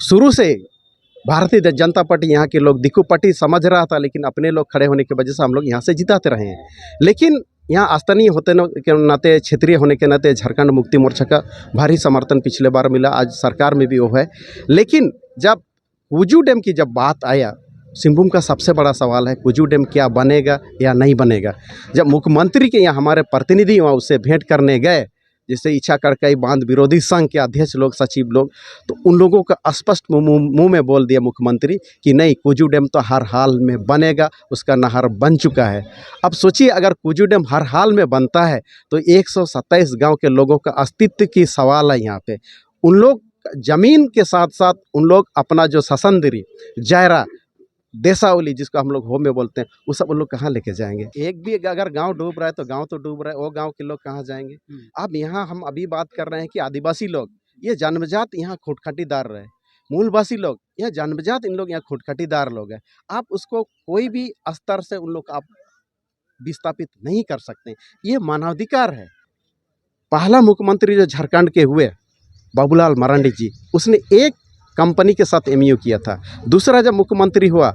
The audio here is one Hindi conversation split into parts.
शुरू से भारतीय जनता पार्टी यहाँ के लोग दिक्कू पार्टी समझ रहा था, लेकिन अपने लोग खड़े होने की वजह से हम लोग यहाँ से जिताते रहे हैं। लेकिन यहाँ स्थानीय होते के नाते, क्षेत्रीय होने के नाते झारखंड मुक्ति मोर्चा का भारी समर्थन पिछले बार मिला, आज सरकार में भी वो है। लेकिन जब कुजू डैम की जब बात आया, सिंहभूम का सबसे बड़ा सवाल है कुजू डैम क्या बनेगा या नहीं बनेगा। जब मुख्यमंत्री के यहाँ हमारे प्रतिनिधि वहाँ उससे भेंट करने गए, जैसे इच्छा करकई बांध विरोधी संघ के अध्यक्ष लोग, सचिव लोग, तो उन लोगों का स्पष्ट मुंह में बोल दिया मुख्यमंत्री कि नहीं, कुजू डैम तो हर हाल में बनेगा, उसका नहर बन चुका है। अब सोचिए, अगर कुजू डैम हर हाल में बनता है तो 127 गांव के लोगों का अस्तित्व की सवाल है। यहाँ पे उन लोग जमीन के साथ साथ उन लोग अपना जो ससंदरी, जायरा, देसावली जिसको हम लोग हो में बोलते हैं, वो सब उन लोग कहाँ लेके जाएंगे। एक भी अगर गांव डूब रहा है तो गांव तो डूब रहा है, वो गांव के लोग कहाँ जाएंगे। अब यहाँ हम अभी बात कर रहे हैं कि आदिवासी लोग ये जन्मजात यहाँ खुटखटीदार रहे, मूलवासी लोग यह जन्मजात, इन लोग यहाँ खुटखटीदार लोग हैं। आप उसको कोई भी स्तर से उन लोग आप विस्थापित नहीं कर सकते, ये मानवाधिकार है। पहला मुख्यमंत्री जो झारखंड के हुए बाबूलाल मरांडी जी, उसने एक कंपनी के साथ एमयू किया था। दूसरा जब मुख्यमंत्री हुआ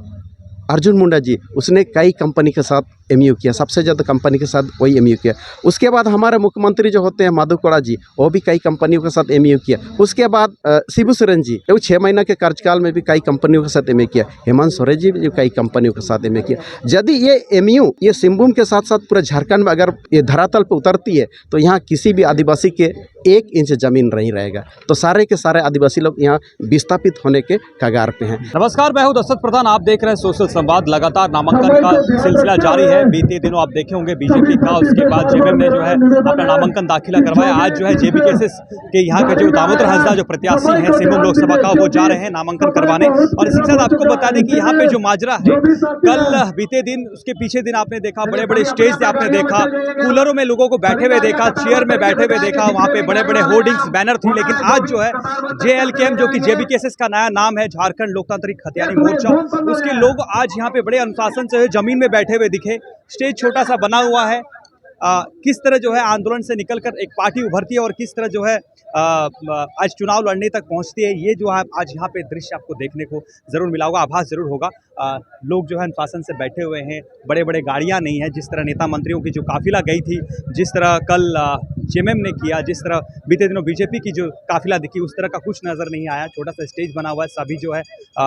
अर्जुन मुंडा जी, उसने कई कंपनी के साथ एमयू किया, सबसे ज़्यादा कंपनी के साथ वही एमयू किया। उसके बाद हमारे मुख्यमंत्री जो होते हैं माधव कोड़ा जी, वो भी कई कंपनियों के साथ एमयू किया। उसके बाद शिबू सोरेन जी, वो 6 महीना के कार्यकाल में भी कई कंपनियों के साथ एमयू किया। हेमंत सोरेन जी भी कई कंपनियों के साथ एमयू किया। यदि ये एमयू ये सिंहभूम के साथ साथ पूरे झारखंड में अगर ये धरातल पर उतरती है तो यहाँ किसी भी आदिवासी के 1 इंच ज़मीन नहीं रहेगा, तो सारे के सारे आदिवासी लोग यहाँ विस्थापित होने के कगार पे हैं। नमस्कार, मैं हूं दशरथ प्रधान, आप देख रहे हैं सोशल संवाद। लगातार नामांकन का सिलसिला जारी है। बीते दिनों आप देखे होंगे बीजेपी का, उसके बाद जेएमएम ने जो है अपना नामांकन दाखिला करवाया। आज जो है जेबीकेएसएस के यहाँ के जो दामोदर हंसदा जो प्रत्याशी हैं सिंहभूम लोकसभा का, वो जा रहे हैं नामांकन करवाने। और इसी के साथ आपको बता दें कि यहाँ पे जो माजरा है, कल बीते दिन, उसके पीछे दिन आपने देखा बड़े बड़े स्टेज से आपने देखा, कूलरों में लोगों को बैठे हुए देखा, चेयर में बैठे हुए देखा, वहाँ पे बड़े बड़े होर्डिंग्स, बैनर थी। लेकिन आज जो है जेएलकेएम, जो कि जेबीकेएसएस का नया नाम है, झारखंड लोकतांत्रिक हथियानी मोर्चा, उसके लोग आज यहाँ पे बड़े अनुशासन से जमीन में बैठे हुए दिखे। स्टेज छोटा सा बना हुआ है। किस तरह जो है आंदोलन से निकलकर एक पार्टी उभरती है और किस तरह जो है आज चुनाव लड़ने तक पहुंचती है, ये जो है आज यहाँ पे दृश्य आपको देखने को जरूर मिला होगा, आभास जरूर होगा। लोग जो है अनुशासन से बैठे हुए हैं, बड़े बड़े गाड़ियाँ नहीं है, जिस तरह नेता मंत्रियों की जो काफिला गई थी, जिस तरह कल जेएमएम ने किया, जिस तरह बीते दिनों बीजेपी की जो काफिला दिखी, उस तरह का कुछ नज़र नहीं आया। छोटा सा स्टेज बना हुआ है, सभी जो है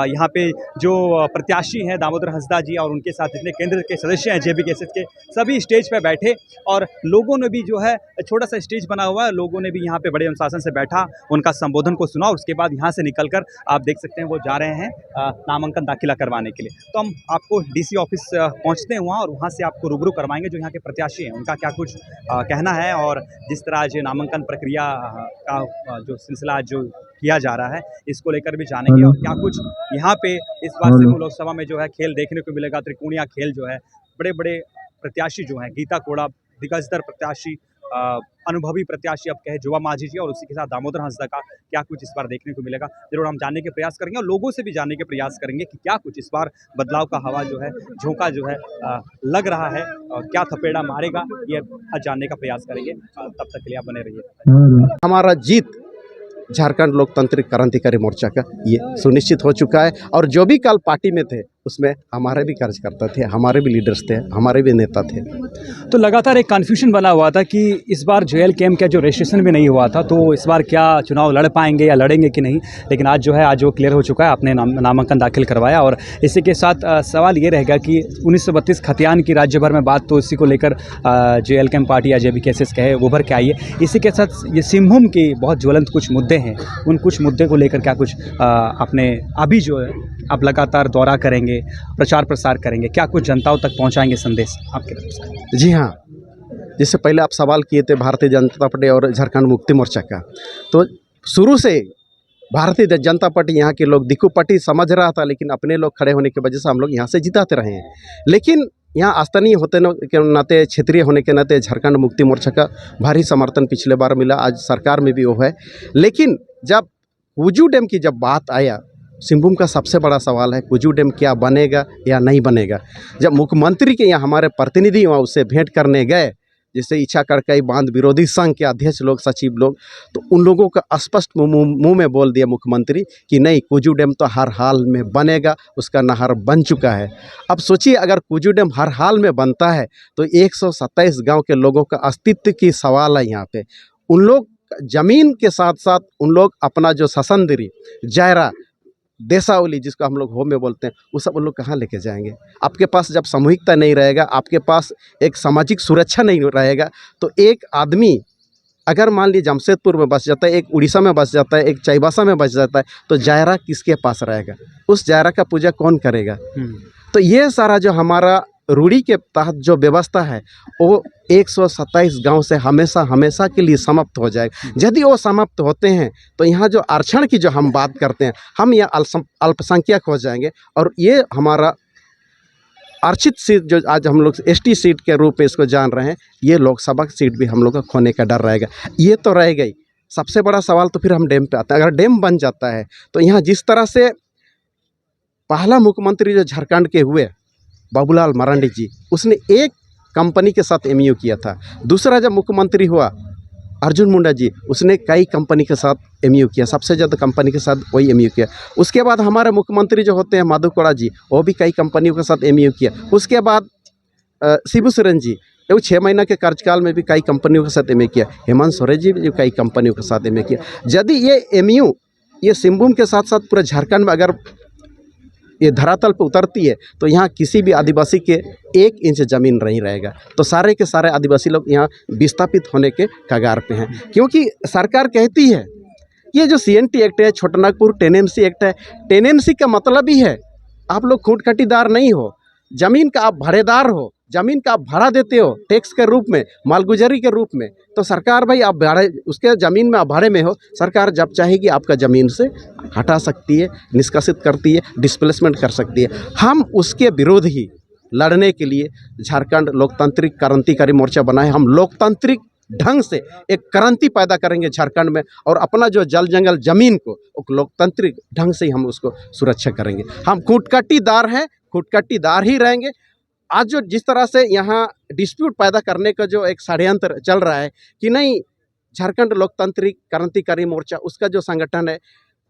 यहाँ पे जो प्रत्याशी हैं दामोदर हंसदा जी और उनके साथ जितने केंद्र के सदस्य हैं जेबीकेएसएस के, सभी स्टेज पे बैठे और लोगों ने भी जो है छोटा सा स्टेज बना हुआ है, लोगों ने भी यहाँ पे बड़े अनुशासन से बैठा, उनका संबोधन को सुना और उसके बाद यहाँ से निकलकर आप देख सकते हैं वो जा रहे हैं नामांकन दाखिला करवाने के लिए। तो हम आपको डीसी ऑफिस पहुँचते हैं वहाँ, और वहाँ से आपको रूबरू करवाएंगे जो यहाँ के प्रत्याशी हैं, उनका क्या कुछ कहना है, और जिस तरह आज नामांकन प्रक्रिया का जो सिलसिला जो किया जा रहा है, इसको लेकर भी जानेंगे। और क्या कुछ यहाँ पे इस बार सिंहभूम लोकसभा में जो है खेल देखने को मिलेगा, त्रिकोणीय खेल जो है, बड़े बड़े प्रत्याशी जो हैं, गीता कोड़ा, दिग्गजदर प्रत्याशी, अनुभवी प्रत्याशी अब कहे जोवा माझी जी, और उसी के साथ दामोदर हंसदा का क्या कुछ इस बार देखने को मिलेगा, जरूर हम जानने के प्रयास करेंगे और लोगों से भी जानने के प्रयास करेंगे कि क्या कुछ इस बार बदलाव का हवा जो है, झोंका जो है लग रहा है, और क्या थपेड़ा मारेगा, ये आज जानने का प्रयास करेंगे। तब तक के लिए आप बने रहिए। हमारा जीत झारखंड लोकतांत्रिक क्रांतिकारी मोर्चा का ये सुनिश्चित हो चुका है, और जो भी कल पार्टी में थे उसमें हमारे भी कार्यकर्ता थे, हमारे भी लीडर्स थे, हमारे भी नेता थे। तो लगातार एक कन्फ्यूजन बना हुआ था कि इस बार जेएलकेएम का जो रजिस्ट्रेशन भी नहीं हुआ था, तो इस बार क्या चुनाव लड़ पाएंगे या लड़ेंगे कि नहीं। लेकिन आज जो है, आज वो क्लियर हो चुका है, आपने नामांकन दाखिल करवाया। और इसी के साथ सवाल ये रहेगा कि 1932 खतियान की राज्य भर में बात, तो इसी को लेकर जेएलकेएम पार्टी या जेबीकेएसएस कहे उभर के आई है। इसी के साथ ये सिंहभूम की बहुत ज्वलंत कुछ मुद्दे हैं, उन कुछ मुद्दे को लेकर क्या कुछ अपने अभी जो है आप लगातार दौरा करेंगे, प्रचार प्रसार करेंगे, क्या कुछ जनताओं तक पहुंचाएंगे संदेश आपके तरफ से। जी हाँ, जिससे पहले आप सवाल किए थे भारतीय जनता पार्टी और झारखंड मुक्ति मोर्चा का, तो शुरू से भारतीय जनता पार्टी यहाँ के लोग दिक्कू पार्टी समझ रहा था, लेकिन अपने लोग खड़े होने की वजह से हम लोग यहाँ से जिताते रहे हैं। लेकिन यहाँ स्थानीय होते के नाते, क्षेत्रीय होने के नाते झारखंड मुक्ति मोर्चा का भारी समर्थन पिछले बार मिला, आज सरकार में भी वो है। लेकिन जब कुजू डैम की जब बात आया, सिंहभूम का सबसे बड़ा सवाल है कुजू डैम क्या बनेगा या नहीं बनेगा। जब मुख्यमंत्री के यहाँ हमारे प्रतिनिधि वहाँ उससे भेंट करने गए, जैसे इच्छा करकई बांध विरोधी संघ के अध्यक्ष लोग, सचिव लोग, तो उन लोगों का स्पष्ट मुंह में बोल दिया मुख्यमंत्री कि नहीं, कुजू डैम तो हर हाल में बनेगा, उसका नहर बन चुका है। अब सोचिए, अगर कुजू डैम हर हाल में बनता है तो 127 गांव के लोगों का अस्तित्व की सवाल है यहाँ पे। उन लोग ज़मीन के साथ साथ उन लोग अपना जो ससंदरी, जायरा, देसावली जिसको हम लोग हो में बोलते हैं, वो सब उन लोग कहाँ लेके जाएंगे। आपके पास जब सामूहिकता नहीं रहेगा, आपके पास एक सामाजिक सुरक्षा नहीं रहेगा, तो एक आदमी अगर मान लीजिए जमशेदपुर में बस जाता है, एक उड़ीसा में बस जाता है, एक चाईबासा में बस जाता है, तो जायरा किसके पास रहेगा? उस जायरा का पूजा कौन करेगा? तो ये सारा जो हमारा रूढ़ी के तहत जो व्यवस्था है वो 127 गांव से हमेशा हमेशा के लिए समाप्त हो जाएगा। यदि वो समाप्त होते हैं तो यहाँ जो आरक्षण की जो हम बात करते हैं, हम यहाँ अल्पसंख्यक हो जाएंगे, और ये हमारा आरक्षित सीट जो आज हम लोग एसटी सीट के रूप में इसको जान रहे हैं, ये लोकसभा सीट भी हम लोग का खोने का डर रहेगा। ये तो रहेगा ही। सबसे बड़ा सवाल तो फिर हम डैम पे आते हैं। अगर डैम बन जाता है तो यहाँ जिस तरह से पहला मुख्यमंत्री जो झारखंड के हुए बाबूलाल मरांडी जी, उसने एक कंपनी के साथ एमयू किया था। दूसरा जब मुख्यमंत्री हुआ अर्जुन मुंडा जी, उसने कई कंपनी के साथ एमयू किया, सबसे ज़्यादा कंपनी के साथ वही एमयू किया। उसके बाद हमारे मुख्यमंत्री जो होते हैं माधव कोड़ा जी, वो भी कई कंपनियों के साथ एमयू किया। उसके बाद शिबू सोरेन जी, वो 6 महीना के कार्यकाल में भी कई कंपनियों के साथ एमयू किया। हेमंत सोरेन जी भी कई कंपनियों के साथ एमयू किया। यदि ये एमयू ये सिंहभूम के साथ साथ पूरे झारखंड में अगर ये धरातल पर उतरती है तो यहाँ किसी भी आदिवासी के 1 इंच ज़मीन नहीं रहेगा। तो सारे के सारे आदिवासी लोग यहाँ विस्थापित होने के कगार पे हैं, क्योंकि सरकार कहती है ये जो CNT एक्ट है, छोटानागपुर टेनेंसी एक्ट है, टेनेंसी का मतलब ही है आप लोग खूंटखटीदार नहीं हो, ज़मीन का आप भाड़ेदार हो, ज़मीन का आप भाड़ा देते हो टैक्स के रूप में, मालगुजारी के रूप में। तो सरकार भाई आप भाड़े, उसके ज़मीन में आप भाड़े में हो, सरकार जब चाहेगी आपका ज़मीन से हटा सकती है, निष्कासित करती है, डिस्प्लेसमेंट कर सकती है। हम उसके विरोध ही लड़ने के लिए झारखंड लोकतांत्रिक क्रांतिकारी मोर्चा बना है। हम लोकतांत्रिक ढंग से एक क्रांति पैदा करेंगे झारखंड में, और अपना जो जल जंगल ज़मीन को लोकतांत्रिक ढंग से ही हम उसको सुरक्षा करेंगे। हम खूंटखटीदार हैं, खूंटखटीदार ही रहेंगे। आज जो जिस तरह से यहाँ डिस्प्यूट पैदा करने का जो एक षड्यंत्र चल रहा है कि नहीं, झारखंड लोकतांत्रिक क्रांतिकारी मोर्चा, उसका जो संगठन है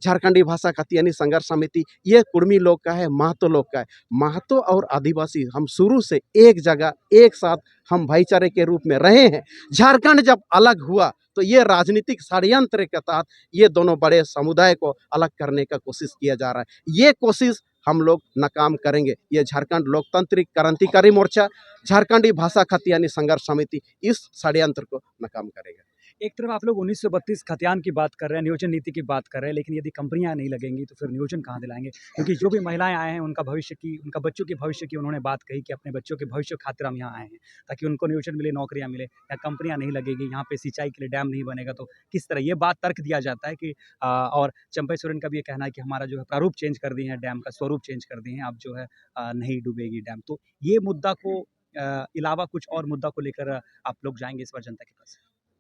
झारखंडी भाषा खतियानी संघर्ष समिति, ये कुर्मी लोग का है, महतो लोग का है। महतो और आदिवासी हम शुरू से एक जगह एक साथ हम भाईचारे के रूप में रहे हैं। झारखंड जब अलग हुआ तो ये राजनीतिक षड्यंत्र के तहत ये दोनों बड़े समुदाय को अलग करने का कोशिश किया जा रहा है। ये कोशिश हम लोग नाकाम करेंगे। ये झारखंड लोकतांत्रिक क्रांतिकारी मोर्चा, झारखंडी भाषा खतियानी संघर्ष समिति इस षड्यंत्र को नाकाम करेगा। एक तरफ आप लोग 1932 खतियान की बात कर रहे हैं, नियोजन नीति की बात कर रहे हैं, लेकिन यदि कंपनियां नहीं लगेंगी तो फिर नियोजन कहाँ दिलाएंगे? क्योंकि जो भी महिलाएं आए हैं उनका भविष्य की, उनका बच्चों के भविष्य की उन्होंने बात कही कि अपने बच्चों के भविष्य खातिर हम यहाँ आए हैं ताकि उनको नियोजन मिले, नौकरियाँ मिले। या कंपनियाँ नहीं लगेगी, यहाँ पे सिंचाई के लिए डैम नहीं बनेगा, तो किस तरह ये बात तर्क दिया जाता है कि और चंपई सोरेन का भी ये कहना है कि हमारा जो है प्रारूप चेंज कर दिए हैं, डैम का स्वरूप चेंज कर दिए हैं, अब जो है नहीं डूबेगी डैम। तो ये मुद्दा को अलावा कुछ और मुद्दा को लेकर आप लोग जाएंगे इस बार जनता के पास?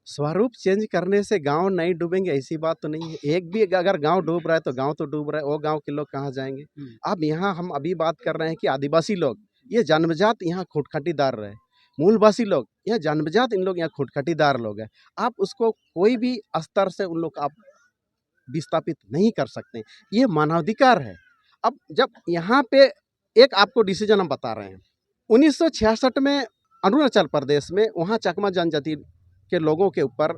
स्वरूप चेंज करने से गांव नहीं डूबेंगे ऐसी बात तो नहीं है। एक भी अगर गांव डूब रहा है तो गांव तो डूब रहा है, वो गांव के लोग कहाँ जाएंगे? अब यहाँ हम अभी बात कर रहे हैं कि आदिवासी लोग ये जन्मजात यहाँ खूंटखटीदार रहे, मूलवासी लोग यह जन्मजात इन लोग यहाँ खूंटखटीदार लोग हैं। आप उसको कोई भी स्तर से उन लोग आप विस्थापित नहीं कर सकते, ये मानवाधिकार है। अब जब यहाँ पे एक आपको डिसीजन हम बता रहे हैं, 1966 में अरुणाचल प्रदेश में वहाँ चकमा जनजाति के लोगों के ऊपर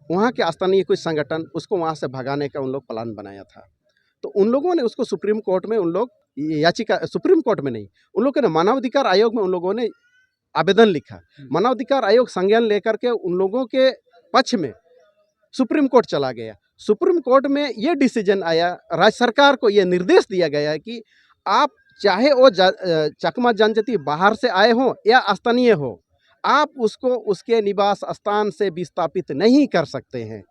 वहाँ के स्थानीय कुछ संगठन उसको वहाँ से भगाने का उन लोग प्लान बनाया था। तो उन लोगों ने उसको सुप्रीम कोर्ट में उन लोग याचिका, सुप्रीम कोर्ट में नहीं, उन लोगों ने मानवाधिकार आयोग में उन लोगों ने आवेदन लिखा। मानवाधिकार आयोग संज्ञान लेकर के उन लोगों के पक्ष में सुप्रीम कोर्ट चला गया। सुप्रीम कोर्ट में ये डिसीजन आया, राज्य सरकार को ये निर्देश दिया गया है कि आप चाहे वो चकमा जनजाति बाहर से आए हों या स्थानीय हो, आप उसको उसके निवास स्थान से विस्थापित नहीं कर सकते हैं।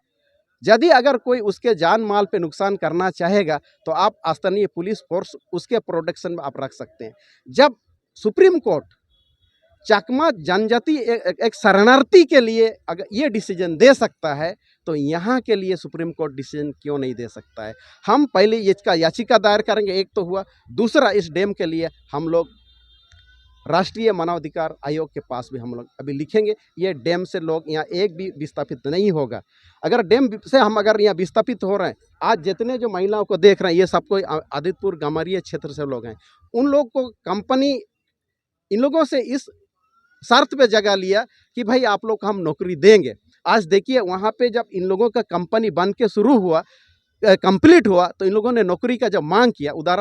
यदि अगर कोई उसके जान माल पे नुकसान करना चाहेगा तो आप स्थानीय पुलिस फोर्स उसके प्रोटेक्शन में आप रख सकते हैं। जब सुप्रीम कोर्ट चकमा जनजाति एक शरणार्थी के लिए अगर ये डिसीजन दे सकता है तो यहाँ के लिए सुप्रीम कोर्ट डिसीजन क्यों नहीं दे सकता है? हम पहले इसका याचिका दायर करेंगे, एक तो हुआ। दूसरा, इस डैम के लिए हम लोग राष्ट्रीय मानवाधिकार आयोग के पास भी हम लोग अभी लिखेंगे। ये डैम से लोग यहाँ एक भी विस्थापित नहीं होगा। अगर डैम से हम अगर यहाँ विस्थापित हो रहे हैं, आज जितने जो महिलाओं को देख रहे हैं ये सब कोई आदितपुर गमारिया क्षेत्र से लोग हैं। उन लोग को कंपनी इन लोगों से इस शर्त पे जगह लिया कि भाई आप लोग को हम नौकरी देंगे। आज देखिए वहाँ पे जब इन लोगों का कंपनी बन के शुरू हुआ, कंप्लीट हुआ, तो इन लोगों ने नौकरी का जब मांग किया, उदाहरण